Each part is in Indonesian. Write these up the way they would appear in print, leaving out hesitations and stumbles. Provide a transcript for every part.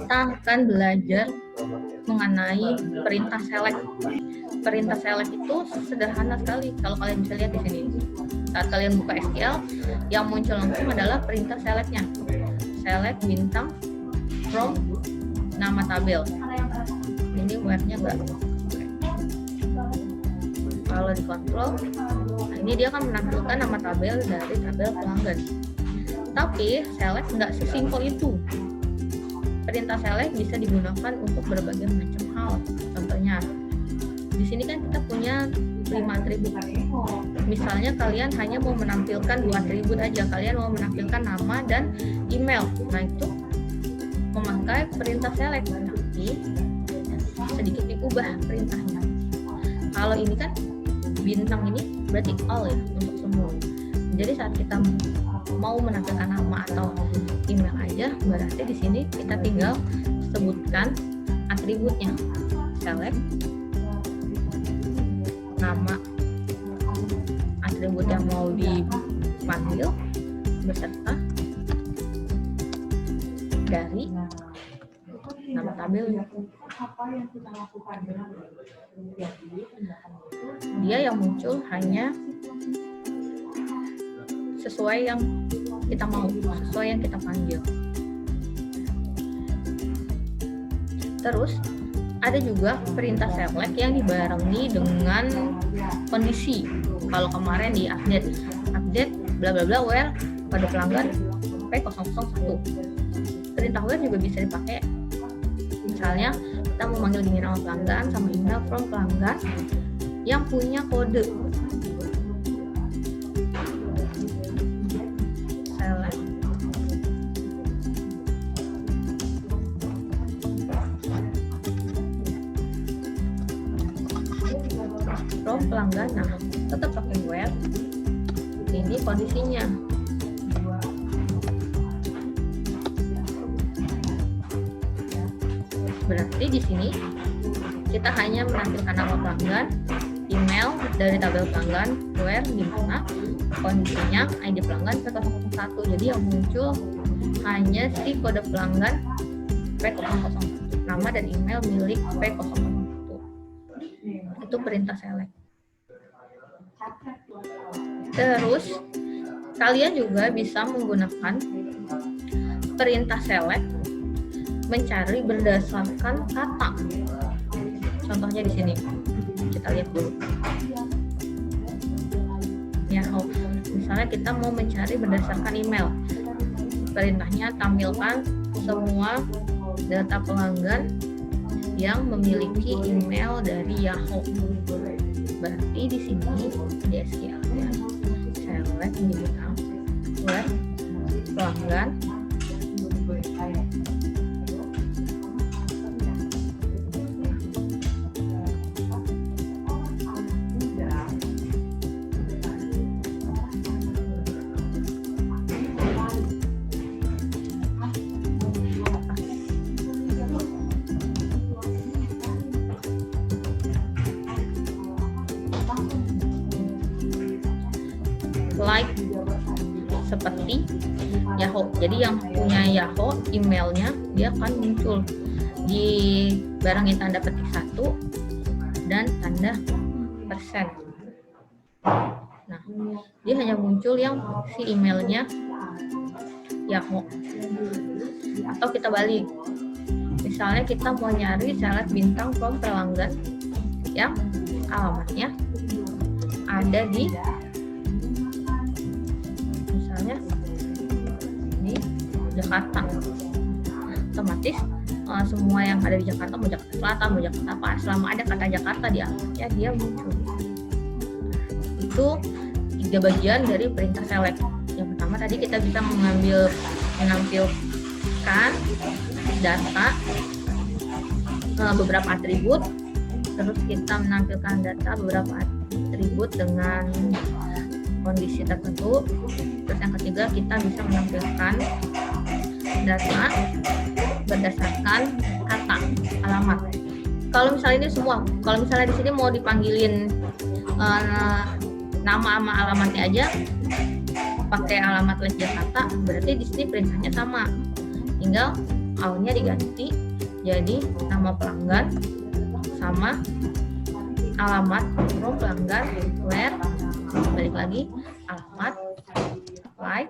kita akan belajar mengenai perintah select. Perintah select itu sederhana sekali kalau kalian bisa lihat di sini. Saat kalian buka SQL, yang muncul langsung adalah perintah selectnya. Select bintang from nama tabel. Ini where-nya enggak. Kalau di kontrol, nah ini dia akan menampilkan nama tabel dari tabel pelanggan. Tapi select nggak sesimpel itu. Perintah select bisa digunakan untuk berbagai macam hal. Contohnya, di sini kan kita punya 5 atribut. Misalnya kalian hanya mau menampilkan 2 atribut aja, kalian mau menampilkan nama dan email. Nah itu memakai perintah select, tapi sedikit diubah perintahnya. Kalau ini kan bintang ini berarti all ya, untuk semua. Jadi saat kita mau menampilkan nama atau email aja, berarti di sini kita tinggal sebutkan atributnya. Select nama atribut yang mau dipanggil beserta dari nama tabelnya. Dia yang muncul hanya sesuai yang kita mau, sesuai yang kita panggil. Terus ada juga perintah select yang dibarengi dengan kondisi. Kalau kemarin di update bla bla bla where pada pelanggan P001. Perintah where juga bisa dipakai. Misalnya kita mau manggil dengan nama pelanggan sama email from pelanggan yang punya kode. Select from pelanggan, nah tetap pakai where. Ini kondisinya. Berarti di sini kita hanya menampilkan nama pelanggan, email dari tabel pelanggan, where di mana kondisinya ID pelanggan P001. Jadi yang muncul hanya si kode pelanggan P001, nama dan email milik P001. Itu perintah select. Terus kalian juga bisa menggunakan perintah select mencari berdasarkan kata. Contohnya di sini. Kita lihat dulu. Ya, misalnya kita mau mencari berdasarkan email. Perintahnya tampilkan semua data pelanggan yang memiliki email dari Yahoo. Berarti di sini di SQL ya, select bintang where pelanggan like seperti Yahoo. Jadi yang punya Yahoo emailnya dia akan muncul di barengi tanda petik 1 dan tanda persen. Nah, dia hanya muncul yang si emailnya Yahoo. Atau kita balik. Misalnya kita mau nyari select bintang from pelanggan yang alamatnya ada di di Jakarta. Otomatis semua yang ada di Jakarta, mau Jakarta Selatan, mau Jakarta apa, selama ada kata Jakarta di alamatnya dia muncul. Itu 3 bagian dari perintah select. Yang pertama tadi kita bisa menampilkan data beberapa atribut, terus kita menampilkan data beberapa atribut dengan kondisi tertentu. Terus yang ketiga kita bisa menampilkan data berdasarkan kata alamat. Kalau misalnya ini semua, kalau misalnya di sini mau dipanggilin nama sama alamatnya aja pakai alamat les Jakarta, berarti di sini perintahnya sama. Tinggal all-nya diganti jadi nama pelanggan sama alamat rumah pelanggan, where, balik lagi alamat, like,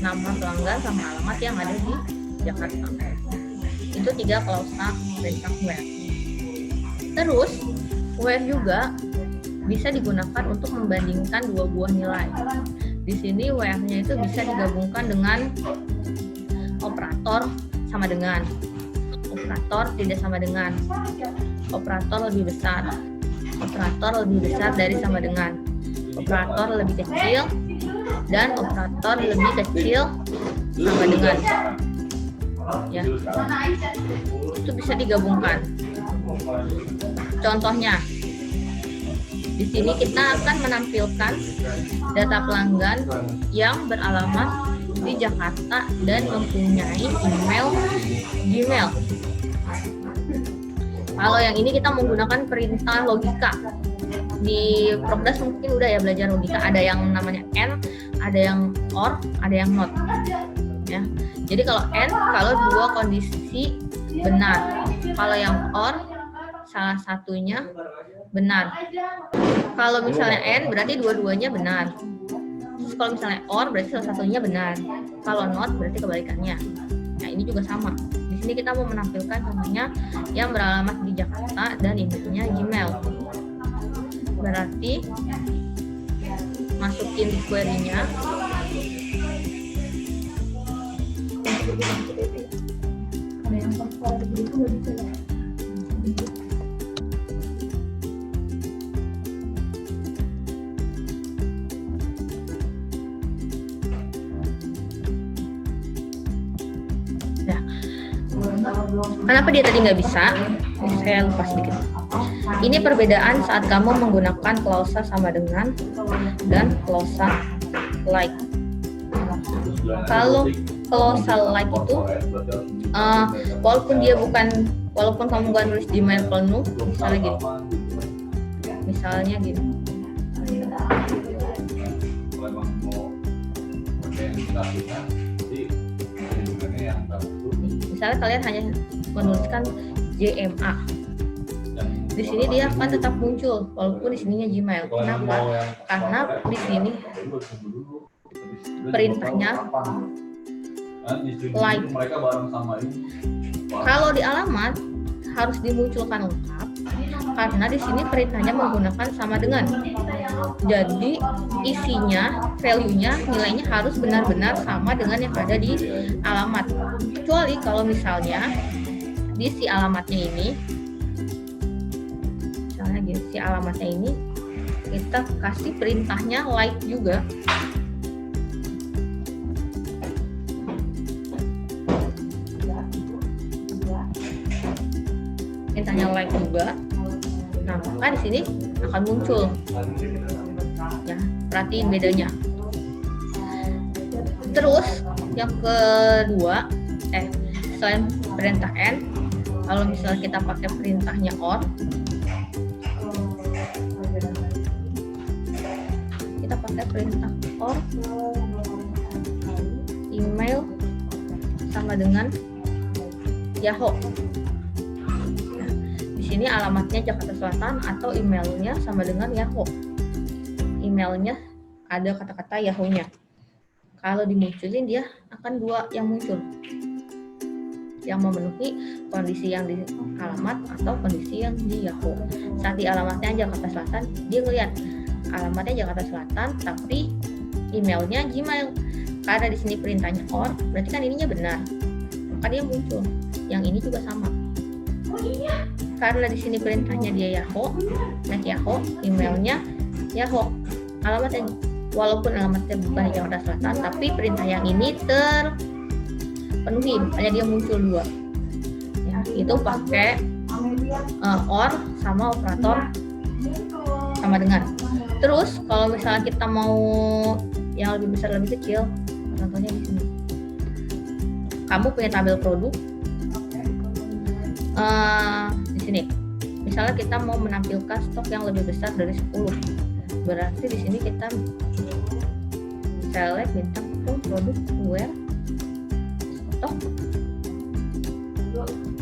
nama pelanggan sama alamat yang ada di Jakarta. Itu 3 klausa perintah where. Terus where juga bisa digunakan untuk membandingkan 2 buah nilai. Di sini where-nya itu bisa digabungkan dengan operator sama dengan, operator tidak sama dengan, operator lebih besar, operator lebih besar dari sama dengan, operator lebih kecil, dan operator lebih kecil sama dengan. Ya, itu bisa digabungkan. Contohnya, di sini kita akan menampilkan data pelanggan yang beralamat di Jakarta dan mempunyai email Gmail. Kalau yang ini kita menggunakan perintah logika. Di Prokdas mungkin udah ya belajar logika. Ada yang namanya AND, ada yang OR, ada yang NOT. Ya. Jadi kalau AND kalau 2 kondisi benar. Kalau yang OR salah satunya benar. Kalau misalnya AND berarti dua-duanya benar. Terus kalau misalnya OR berarti salah satunya benar. Kalau NOT berarti kebalikannya. Nah, ini juga sama. Di sini kita mau menampilkan contohnya yang beralamat di Jakarta dan emailnya Gmail. Berarti masukin di query-nya. Ada yang kalau begitu nggak bisa ya. Kenapa dia tadi nggak bisa? Saya lupa sedikit. Ini perbedaan saat kamu menggunakan klausa sama dengan dan klausa like. Kalau klausa like itu, walaupun kamu bukan nulis Gmail penuh, misalnya gini. Misalnya kalian hanya menuliskan JMA, di sini dia akan tetap muncul walaupun di sininya Gmail. Kenapa? Karena di sini perintahnya like. Kalau di alamat harus dimunculkan lengkap karena di sini perintahnya menggunakan sama dengan. Jadi isinya, value-nya, nilainya harus benar-benar sama dengan yang ada di alamat. Kecuali kalau misalnya di si alamatnya ini, misalnya gini, si alamatnya ini kita kasih perintahnya like juga. Perintahnya like juga. Nah, maka di sini akan muncul. Ya, perhatiin bedanya. Terus yang kedua, selain perintah AND, kalau misalnya kita pakai perintahnya OR, kita pakai perintah OR, email sama dengan Yahoo. Ini alamatnya Jakarta Selatan atau emailnya sama dengan Yahoo. Emailnya ada kata-kata Yahoo-nya. Kalau dimunculin dia akan 2 yang muncul, yang memenuhi kondisi yang di alamat atau kondisi yang di Yahoo. Saat di alamatnya Jakarta Selatan, dia ngelihat alamatnya Jakarta Selatan tapi emailnya Gmail. Karena di sini perintahnya OR, berarti kan ininya benar, maka dia muncul. Yang ini juga sama. Karena di sini perintahnya dia Yahoo, Yahoo, emailnya Yahoo. Alamatnya walaupun alamatnya bukan di Jakarta Selatan, tapi perintah yang ini terpenuhi, makanya dia muncul 2. Ya, itu pakai OR sama operator sama dengan. Terus kalau misalnya kita mau yang lebih besar lebih kecil, contohnya di sini. Kamu punya tabel produk. Di sini misalnya kita mau menampilkan stok yang lebih besar dari 10, berarti di sini kita select bintang produk where stok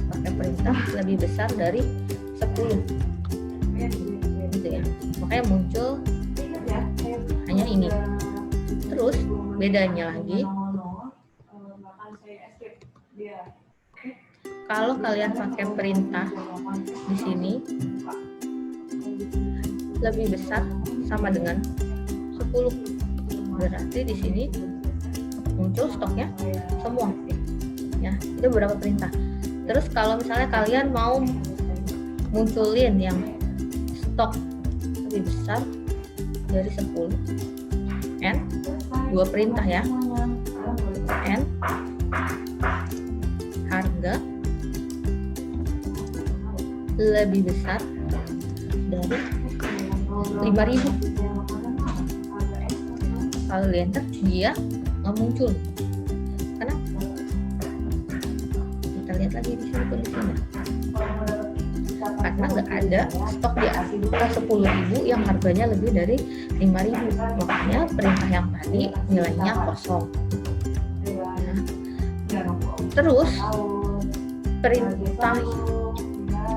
pakai perintah lebih besar dari 10 gitu ya, makanya muncul hanya ini. Terus bedanya lagi, kalau kalian pakai perintah di sini lebih besar sama dengan 10, berarti di sini muncul stoknya semua ya, itu beberapa perintah. Terus kalau misalnya kalian mau munculin yang stok lebih besar dari 10, n 2 perintah ya, n harga lebih besar dari 5.000. Kalau di enter dia nggak muncul. Kenapa? Kita lihat lagi di sini kondisinya. Karena nggak ada stok di atas 10.000 yang harganya lebih dari 5.000. Makanya perintah yang tadi nilainya kosong. Nah, terus perintah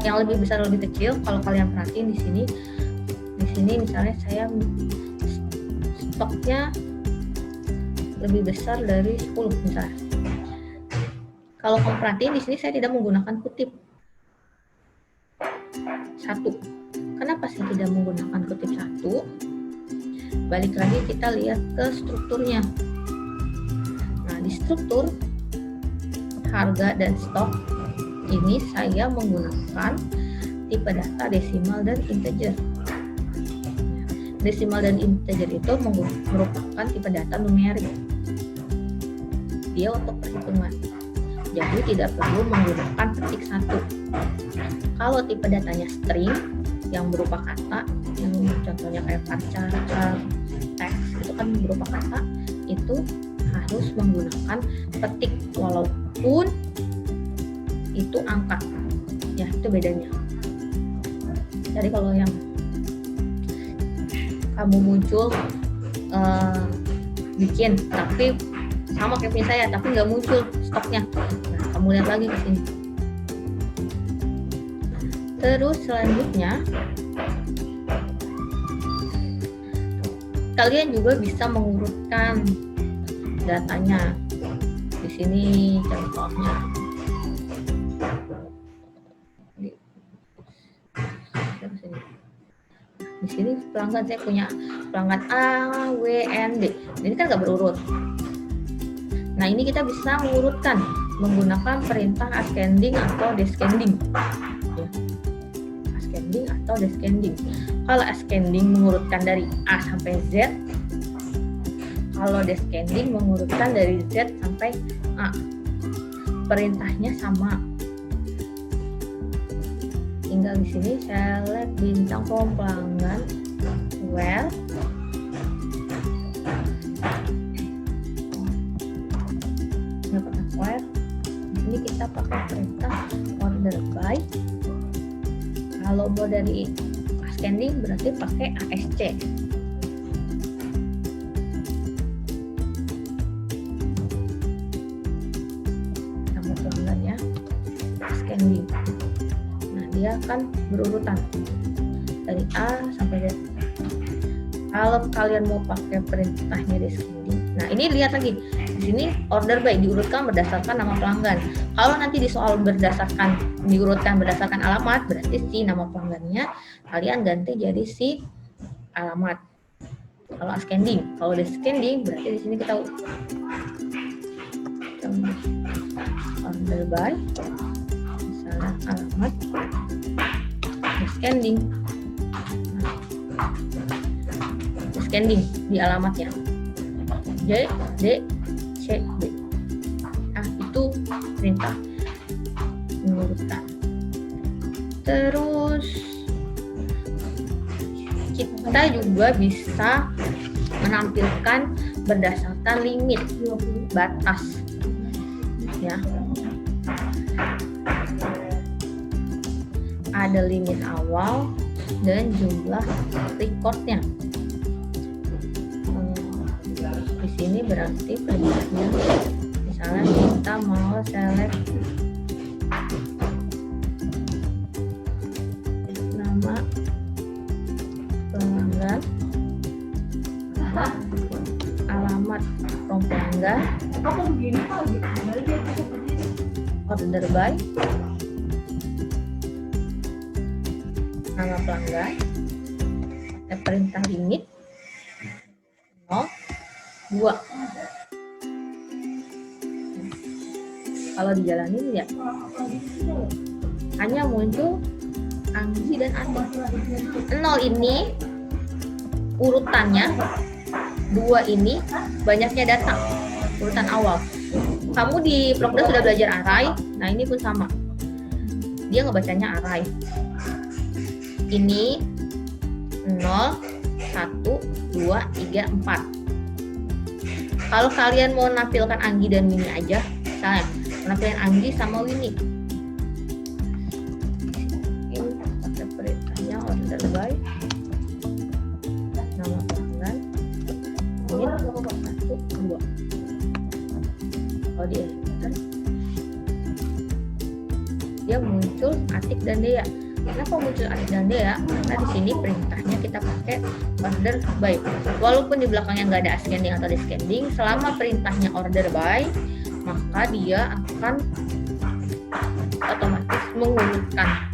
yang lebih besar lebih kecil, kalau kalian perhatiin di sini misalnya saya stoknya lebih besar dari 10 misalnya. Kalau kamu perhatiin di sini saya tidak menggunakan kutip 1. Kenapa saya tidak menggunakan kutip 1? Balik lagi kita lihat ke strukturnya. Nah, di struktur harga dan stok ini saya menggunakan tipe data desimal dan integer. Desimal dan integer itu merupakan tipe data numerik. Dia untuk perhitungan. Jadi tidak perlu menggunakan petik 1. Kalau tipe datanya string yang berupa kata, yang contohnya kayak varchar, teks itu kan berupa kata, itu harus menggunakan petik walaupun itu angka. Ya, itu bedanya. Jadi kalau yang kamu muncul bikin tapi sama kayak punya saya tapi nggak muncul stoknya, nah kamu lihat lagi ke sini. Terus selanjutnya kalian juga bisa mengurutkan datanya. Di sini contohnya di sini pelanggan saya punya pelanggan A, W, N, D. Ini kan nggak berurut. Nah, ini kita bisa mengurutkan menggunakan perintah ascending atau descending. Ya. Ascending atau descending. Kalau ascending mengurutkan dari A sampai Z. Kalau descending mengurutkan dari Z sampai A. Perintahnya sama. Tinggal di sini select bintang form pelanggan where where ini kita pakai perintah order by. Kalau mau dari ascending berarti pakai ASC. Nama pelanggan ya, ascending. Dia akan berurutan dari A sampai Z. Kalau kalian mau pakai perintahnya descending, nah ini lihat lagi di sini order by diurutkan berdasarkan nama pelanggan. Kalau nanti di soal diurutkan berdasarkan alamat, berarti si nama pelanggannya kalian ganti jadi si alamat. Kalau ascending, kalau descending berarti di sini kita order by misalnya alamat descending. Descending di alamatnya J, D, C, B. Nah, itu perintah mengurutkan. Terus kita juga bisa menampilkan berdasarkan limit batas ya. ada limit awal dan jumlah recordnya. Di sini berarti perintahnya, misalnya kita mau select nama pelanggan, alamat pelanggan, order by, nama pelanggan, perintah limit 2. Kalau dijalanin ya hanya muncul Anggi dan Ati. 0 ini urutannya, 2 ini banyaknya data, urutan awal. Kamu di Prokda sudah belajar array, nah ini pun sama, dia ngebacanya array. Ini 0, 1, 2, 3, 4. Kalau kalian mau nampilkan Anggi dan Winnie aja, misalnya nampilkan Anggi sama Winnie, ini pakai perintahnya order by, nama pelanggan, ini 1, 2. Kalau di editor dia muncul Atik dan Dea. Kenapa muncul Atik dan Dea? Karena di sini perintahnya kita pakai order by. Walaupun di belakangnya nggak ada ascending atau descending, selama perintahnya order by, maka dia akan otomatis mengurutkan